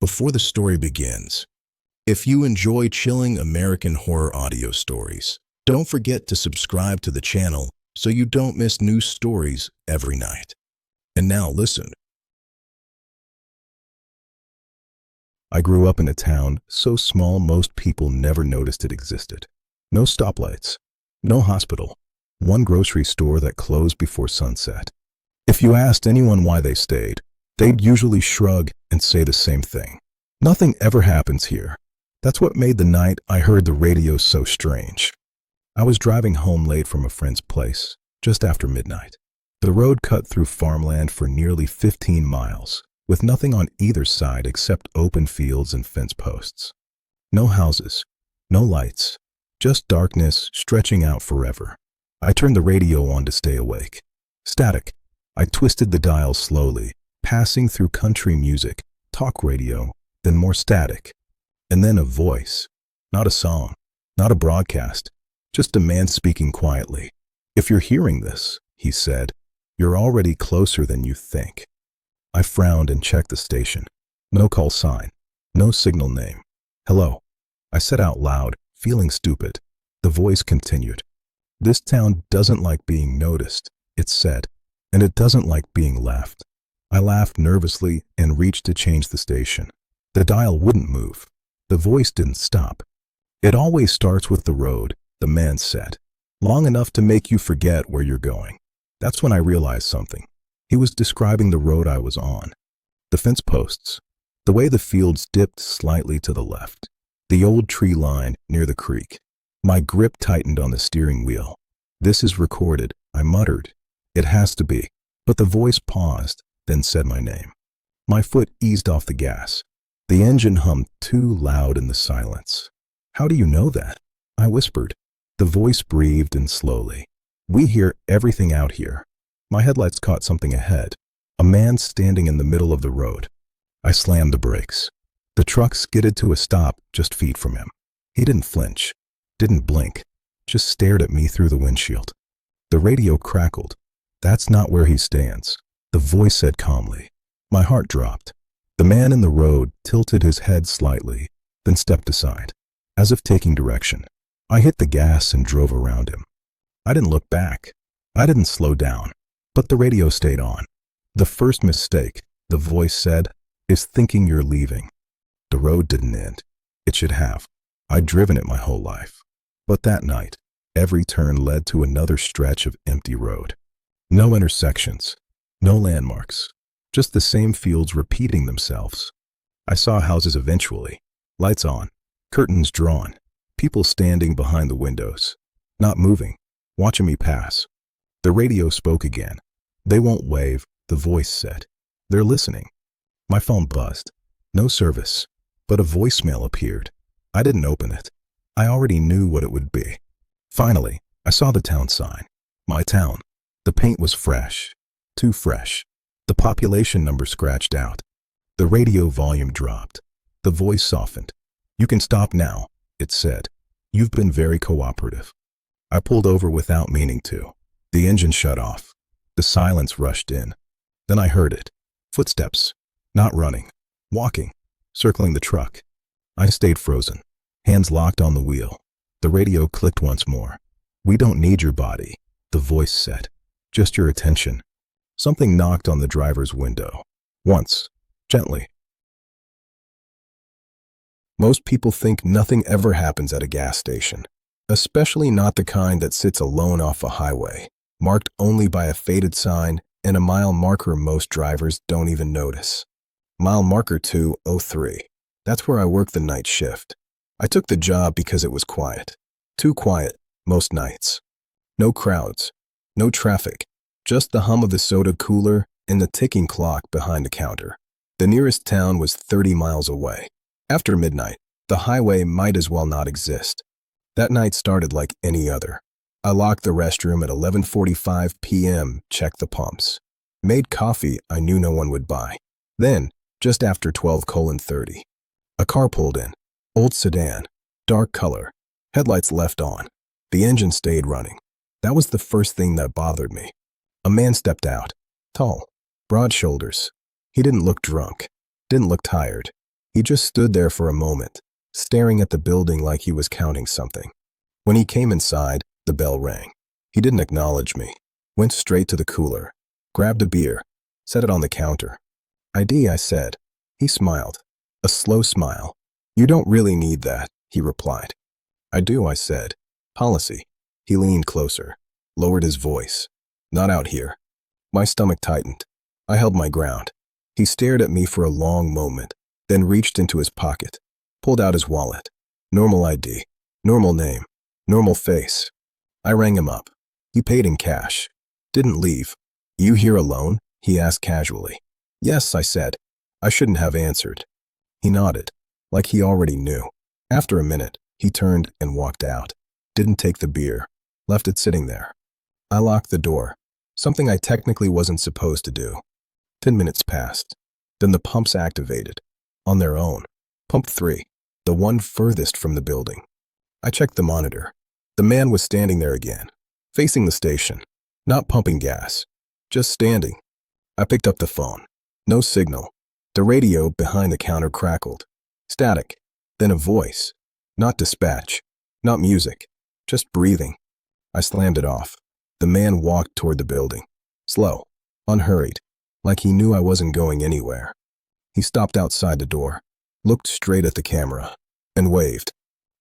Before the story begins, if you enjoy chilling American horror audio stories, don't forget to subscribe to the channel so you don't miss new stories every night. And now listen. I grew up in a town so small most people never noticed it existed. No stoplights, no hospital, one grocery store that closed before sunset. If you asked anyone why they stayed, they'd usually shrug and say the same thing. Nothing ever happens here. That's what made the night I heard the radio so strange. I was driving home late from a friend's place, just after midnight. The road cut through farmland for nearly 15 miles, with nothing on either side except open fields and fence posts. No houses, no lights, just darkness stretching out forever. I turned the radio on to stay awake. Static. I twisted the dial slowly, passing through country music, talk radio, then more static. And then a voice. Not a song, not a broadcast, just a man speaking quietly. "If you're hearing this," he said, "you're already closer than you think." I frowned and checked the station. No call sign, no signal name. "Hello," I said out loud, feeling stupid. The voice continued. "This town doesn't like being noticed," it said, "and it doesn't like being left." I laughed nervously and reached to change the station. The dial wouldn't move. The voice didn't stop. "It always starts with the road," the man said. "Long enough to make you forget where you're going." That's when I realized something. He was describing the road I was on. The fence posts, the way the fields dipped slightly to the left, the old tree line near the creek. My grip tightened on the steering wheel. "This is recorded," I muttered. "It has to be." But the voice paused, then said my name. My foot eased off the gas. The engine hummed too loud in the silence. "How do you know that?" I whispered. The voice breathed in slowly. "We hear everything out here." My headlights caught something ahead. A man standing in the middle of the road. I slammed the brakes. The truck skidded to a stop just feet from him. He didn't flinch, didn't blink, just stared at me through the windshield. The radio crackled. "That's not where he stands," the voice said calmly. My heart dropped. The man in the road tilted his head slightly, then stepped aside, as if taking direction. I hit the gas and drove around him. I didn't look back. I didn't slow down. But the radio stayed on. "The first mistake," the voice said, "is thinking you're leaving." The road didn't end. It should have. I'd driven it my whole life. But that night, every turn led to another stretch of empty road. No intersections, no landmarks, just the same fields repeating themselves. I saw houses eventually, lights on, curtains drawn, people standing behind the windows, not moving, watching me pass. The radio spoke again. "They won't wave," the voice said. "They're listening." My phone buzzed. No service, but a voicemail appeared. I didn't open it. I already knew what it would be. Finally, I saw the town sign. My town. The paint was fresh, too fresh. The population number scratched out. The radio volume dropped. The voice softened. "You can stop now," it said. "You've been very cooperative." I pulled over without meaning to. The engine shut off. The silence rushed in. Then I heard it. Footsteps. Not running. Walking. Circling the truck. I stayed frozen. Hands locked on the wheel. The radio clicked once more. "We don't need your body," the voice said. "Just your attention." Something knocked on the driver's window. Once. Gently. Most people think nothing ever happens at a gas station. Especially not the kind that sits alone off a highway, marked only by a faded sign and a mile marker most drivers don't even notice. Mile marker 203. That's where I worked the night shift. I took the job because it was quiet. Too quiet, most nights. No crowds, no traffic, just the hum of the soda cooler and the ticking clock behind the counter. The nearest town was 30 miles away. After midnight, the highway might as well not exist. That night started like any other. I locked the restroom at 11:45 p.m., checked the pumps. Made coffee I knew no one would buy. Then, just after 12:30, a car pulled in. Old sedan, dark color, headlights left on. The engine stayed running. That was the first thing that bothered me. A man stepped out, tall, broad shoulders. He didn't look drunk, didn't look tired, He just stood there for a moment, staring at the building like he was counting something. When he came inside, the bell rang. He didn't acknowledge me, went straight to the cooler, grabbed a beer, set it on the counter. "ID," I said. He smiled, a slow smile. "You don't really need that," he replied. "I do," I said. "Policy." He leaned closer, lowered his voice. "Not out here." My stomach tightened. I held my ground. He stared at me for a long moment, then reached into his pocket, pulled out his wallet. Normal ID, normal name, normal face. I rang him up. He paid in cash. Didn't leave. "You here alone?" he asked casually. "Yes," I said. I shouldn't have answered. He nodded, like he already knew. After a minute, he turned and walked out. Didn't take the beer. Left it sitting there. I locked the door, something I technically wasn't supposed to do. 10 minutes passed. Then the pumps activated. On their own. Pump 3, the one furthest from the building. I checked the monitor. The man was standing there again, facing the station. Not pumping gas. Just standing. I picked up the phone. No signal. The radio behind the counter crackled. Static. Then a voice. Not dispatch. Not music. Just breathing. I slammed it off. The man walked toward the building. Slow. Unhurried. Like he knew I wasn't going anywhere. He stopped outside the door, looked straight at the camera, and waved.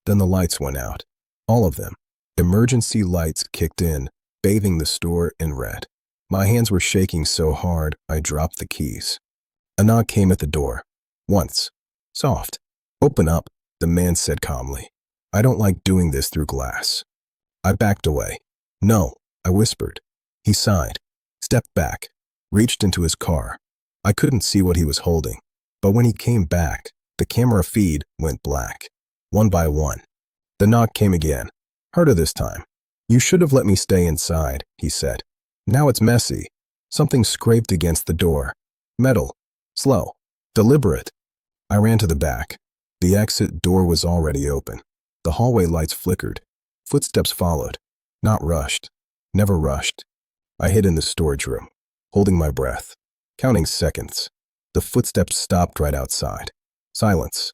Then the lights went out. All of them. Emergency lights kicked in, bathing the store in red. My hands were shaking so hard I dropped the keys. A knock came at the door. Once. Soft. "Open up," the man said calmly. "I don't like doing this through glass." I backed away. "No," I whispered. He sighed, stepped back, reached into his car. I couldn't see what he was holding, but when he came back, the camera feed went black. One by one. The knock came again, harder this time. "You should have let me stay inside," he said. "Now it's messy." Something scraped against the door. Metal. Slow. Deliberate. I ran to the back. The exit door was already open. The hallway lights flickered. Footsteps followed. Not rushed. Never rushed. I hid in the storage room, holding my breath, counting seconds. The footsteps stopped right outside. Silence.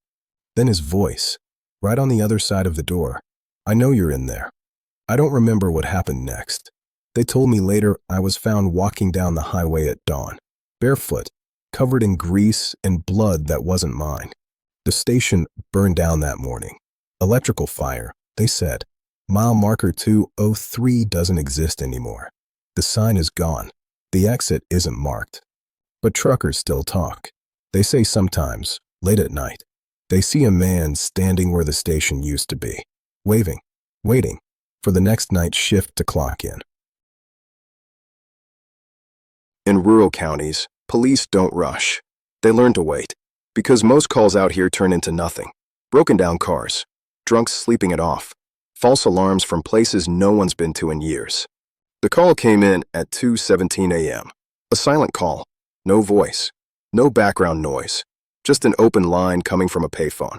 Then his voice, right on the other side of the door. "I know you're in there." I don't remember what happened next. They told me later I was found walking down the highway at dawn, barefoot, covered in grease and blood that wasn't mine. The station burned down that morning. Electrical fire, they said. Mile marker 203 doesn't exist anymore. The sign is gone. The exit isn't marked. But truckers still talk. They say sometimes, late at night, they see a man standing where the station used to be, waving, waiting for the next night shift to clock in. In rural counties, police don't rush. They learn to wait, because most calls out here turn into nothing. Broken down cars, drunks sleeping it off, false alarms from places no one's been to in years. The call came in at 2:17 a.m. A silent call, no voice, no background noise, just an open line coming from a payphone.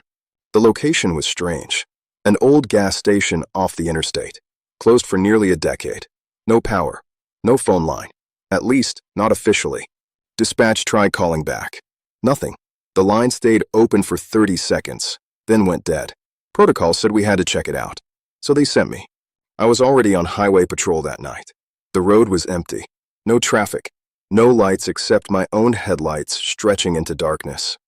The location was strange. An old gas station off the interstate, closed for nearly a decade. No power, no phone line, at least not officially. Dispatch tried calling back. Nothing. The line stayed open for 30 seconds, then went dead. Protocol said we had to check it out, so they sent me. I was already on highway patrol that night. The road was empty. No traffic. No lights except my own headlights stretching into darkness.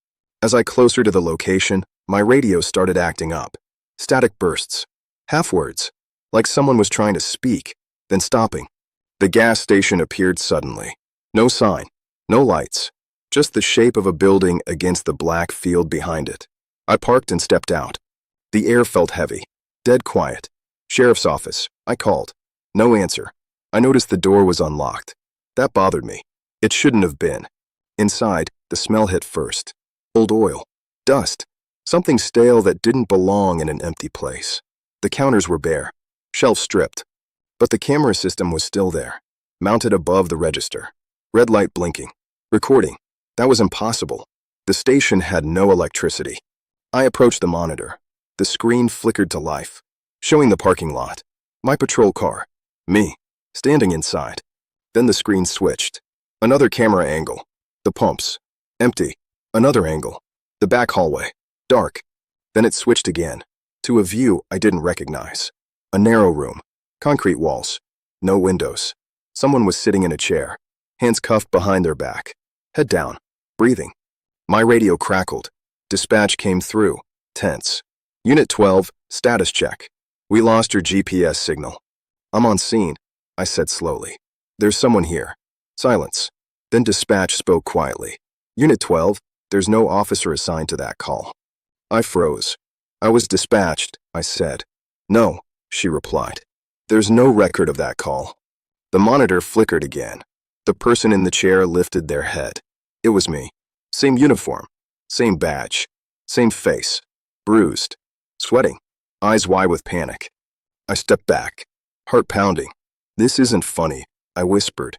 As I closer to the location, my radio started acting up. Static bursts. Half words. Like someone was trying to speak, then stopping. The gas station appeared suddenly. No sign. No lights. Just the shape of a building against the black field behind it. I parked and stepped out. The air felt heavy. Dead quiet. Sheriff's office. I called. No answer. I noticed the door was unlocked. That bothered me. It shouldn't have been. Inside, the smell hit first. Old oil. Dust. Something stale that didn't belong in an empty place. The counters were bare. Shelves stripped. But the camera system was still there, mounted above the register. Red light blinking. Recording. That was impossible. The station had no electricity. I approached the monitor. The screen flickered to life, showing the parking lot. My patrol car. Me. Standing inside. Then the screen switched. Another camera angle. The pumps. Empty. Another angle. The back hallway. Dark. Then it switched again, to a view I didn't recognize. A narrow room. Concrete walls. No windows. Someone was sitting in a chair, hands cuffed behind their back. Head down. Breathing. My radio crackled. Dispatch came through. Tense. Unit 12, status check. We lost your GPS signal. I'm on scene, I said slowly. There's someone here. Silence. Then dispatch spoke quietly. Unit 12, there's no officer assigned to that call. I froze. I was dispatched, I said. No, she replied. There's no record of that call. The monitor flickered again. The person in the chair lifted their head. It was me. Same uniform. Same badge. Same face. Bruised. Sweating. Eyes wide with panic. I stepped back. Heart pounding. This isn't funny, I whispered.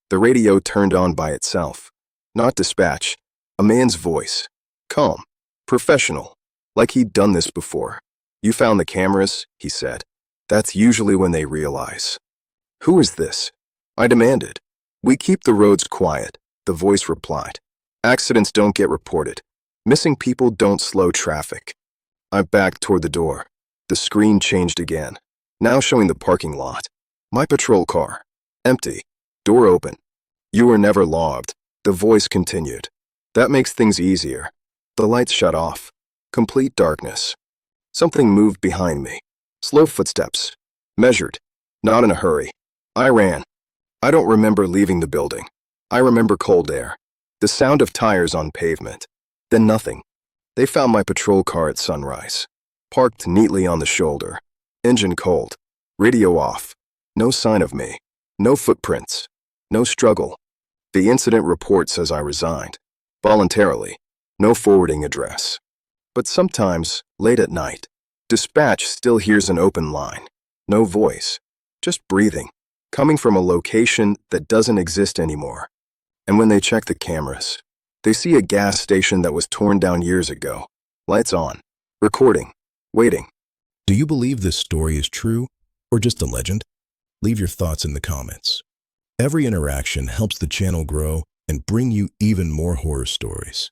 The radio turned on by itself. Not dispatch. A man's voice. Calm. Professional. Like he'd done this before. You found the cameras, he said. That's usually when they realize. Who is this? I demanded. We keep the roads quiet, the voice replied. Accidents don't get reported. Missing people don't slow traffic. I backed toward the door. The screen changed again, now showing the parking lot. My patrol car. Empty. Door open. You were never logged, the voice continued. That makes things easier. The lights shut off. Complete darkness. Something moved behind me. Slow footsteps. Measured. Not in a hurry. I ran. I don't remember leaving the building. I remember cold air. The sound of tires on pavement. Then nothing. They found my patrol car at sunrise. Parked neatly on the shoulder. Engine cold. Radio off. No sign of me. No footprints. No struggle. The incident report says I resigned. Voluntarily. No forwarding address. But sometimes, late at night, dispatch still hears an open line. No voice. Just breathing. Coming from a location that doesn't exist anymore. And when they check the cameras, they see a gas station that was torn down years ago. Lights on. Recording. Waiting. Do you believe this story is true or just a legend? Leave your thoughts in the comments. Every interaction helps the channel grow and bring you even more horror stories.